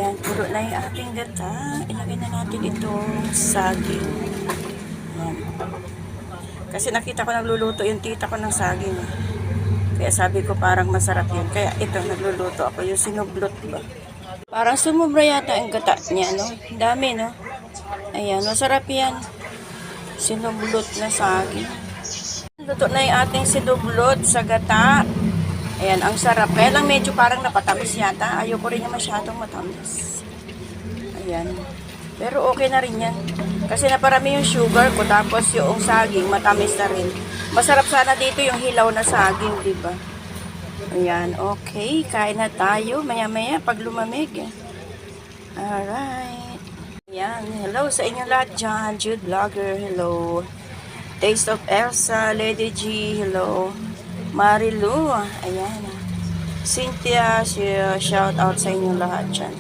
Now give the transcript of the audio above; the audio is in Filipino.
Ayan, puro na yung ating gata. Ilagay na natin itong saging. Ayan. Kasi nakita ko nagluluto yung tita ko ng saging. Kaya sabi ko parang masarap yun. Kaya ito, nagluluto ako. Yung sinublot ba? Parang sumubra yata ang gata niya, no? Dami, no? Ayan, masarap yan. Sinublot na saging. Luto na yung ating sinublot sa gata. Ayan, ang sarap. Kaya lang medyo parang napatamis yata. Ayoko rin yung masyadong matamis. Ayan. Pero okay na rin yan. Kasi naparami yung sugar ko. Tapos yung saging, matamis na rin. Masarap sana dito yung hilaw na saging, diba? Ayan, okay. Kain na tayo. Maya-maya pag lumamig. Alright. Ayan, hello sa inyo lahat dyan. Jude Vlogger, hello. Taste of Elsa, Lady G, hello. Marilu, ayan. Cynthia, shout out sa inyo lahat dyan.